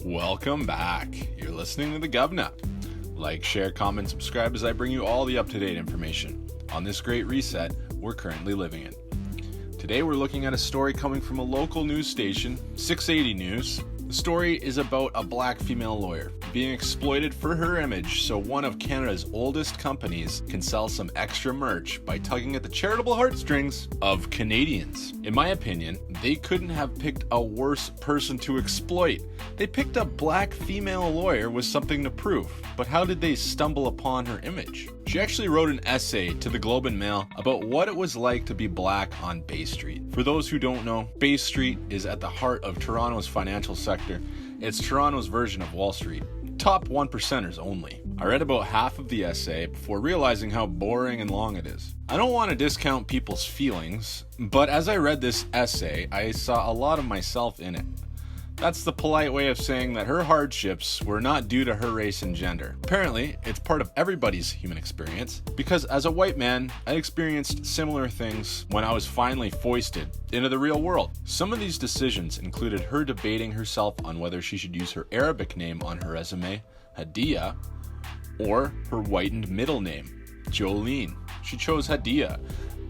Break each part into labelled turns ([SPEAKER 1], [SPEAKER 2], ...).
[SPEAKER 1] Welcome back. You're listening to The Govna. Like, share, comment, subscribe as I bring you all the up-to-date information on this great reset we're currently living in. Today we're looking at a story coming from a local news station, 680 News. The story is about a black female lawyer being exploited for her image so one of Canada's oldest companies can sell some extra merch by tugging at the charitable heartstrings of Canadians. In my opinion, they couldn't have picked a worse person to exploit. They picked a black female lawyer with something to prove, but how did they stumble upon her image? She actually wrote an essay to the Globe and Mail about what it was like to be black on Bay Street. For those who don't know, Bay Street is at the heart of Toronto's financial sector. It's Toronto's version of Wall Street. Top 1%ers only. I read about half of the essay before realizing how boring and long it is. I don't want to discount people's feelings, but as I read this essay, I saw a lot of myself in it. That's the polite way of saying that her hardships were not due to her race and gender. Apparently, it's part of everybody's human experience, because as a white man, I experienced similar things when I was finally foisted into the real world. Some of these decisions included her debating herself on whether she should use her Arabic name on her resume, Hadia, or her whitened middle name, Jolene. She chose Hadia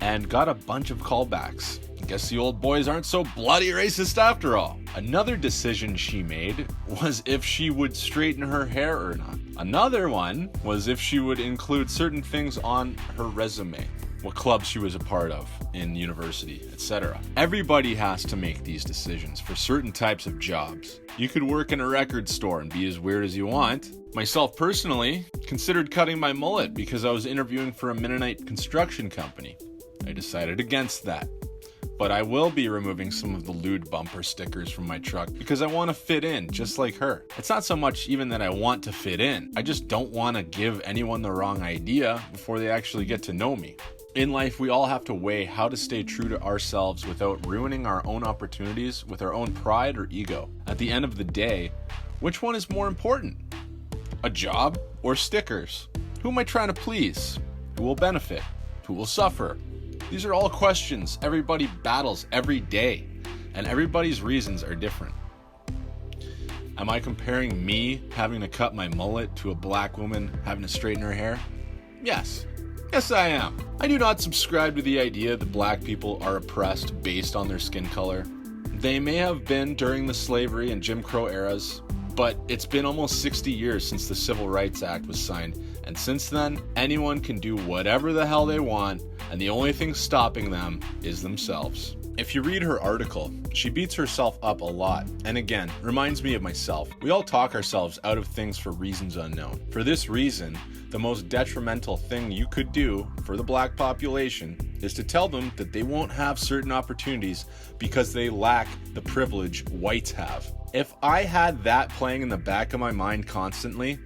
[SPEAKER 1] and got a bunch of callbacks. I guess the old boys aren't so bloody racist after all. Another decision she made was if she would straighten her hair or not. Another one was if she would include certain things on her resume, what clubs she was a part of in university, etc. Everybody has to make these decisions for certain types of jobs. You could work in a record store and be as weird as you want. Myself personally considered cutting my mullet because I was interviewing for a Mennonite construction company. I decided against that. But I will be removing some of the lewd bumper stickers from my truck because I want to fit in, just like her. It's not so much even that I want to fit in. I just don't want to give anyone the wrong idea before they actually get to know me. In life, we all have to weigh how to stay true to ourselves without ruining our own opportunities with our own pride or ego. At the end of the day, which one is more important? A job or stickers? Who am I trying to please? Who will benefit? Who will suffer? These are all questions everybody battles every day, and everybody's reasons are different. Am I comparing me having to cut my mullet to a black woman having to straighten her hair? Yes. Yes, I am. I do not subscribe to the idea that black people are oppressed based on their skin color. They may have been during the slavery and Jim Crow eras, but it's been almost 60 years since the Civil Rights Act was signed, and since then, anyone can do whatever the hell they want, and the only thing stopping them is themselves. If you read her article, she beats herself up a lot, and again, reminds me of myself. We all talk ourselves out of things for reasons unknown. For this reason, the most detrimental thing you could do for the black population is to tell them that they won't have certain opportunities because they lack the privilege whites have. If I had that playing in the back of my mind constantly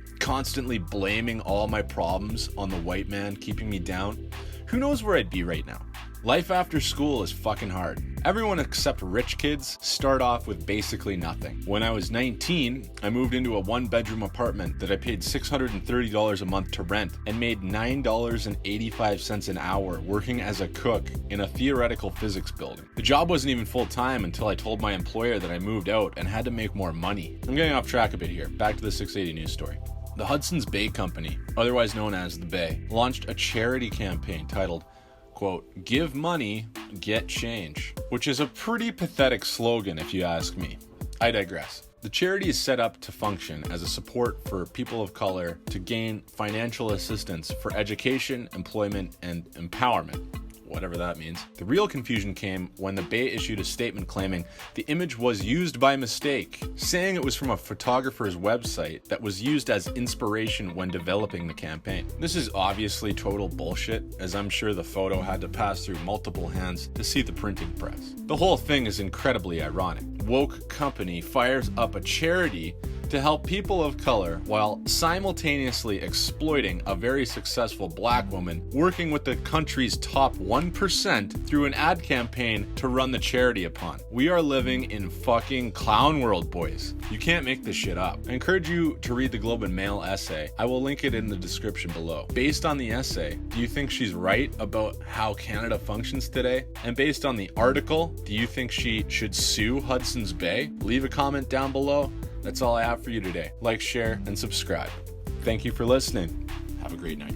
[SPEAKER 1] blaming all my problems on the white man keeping me down, who knows where I'd be right now? Life after school is fucking hard. Everyone except rich kids start off with basically nothing. When I was 19, I moved into a one-bedroom apartment that I paid $630 a month to rent and made $9.85 an hour working as a cook in a theoretical physics building. The job wasn't even full-time until I told my employer that I moved out and had to make more money. I'm getting off track a bit here. Back to the 680 News story. The Hudson's Bay Company, otherwise known as The Bay, launched a charity campaign titled, quote, "Give money, get change," which is a pretty pathetic slogan if you ask me. I digress. The charity is set up to function as a support for people of color to gain financial assistance for education, employment, and empowerment. Whatever that means. The real confusion came when the Bay issued a statement claiming the image was used by mistake, saying it was from a photographer's website that was used as inspiration when developing the campaign. This is obviously total bullshit, as I'm sure the photo had to pass through multiple hands to see the printing press. The whole thing is incredibly ironic. Woke company fires up a charity to help people of color while simultaneously exploiting a very successful black woman working with the country's top 1% through an ad campaign to run the charity upon. We are living in fucking clown world, boys. You can't make this shit up. I encourage you to read the Globe and Mail essay. I will link it in the description below. Based on the essay, do you think she's right about how Canada functions today? And based on the article, do you think she should sue Hudson's Bay? Leave a comment down below. That's all I have for you today. Like, share, and subscribe. Thank you for listening. Have a great night.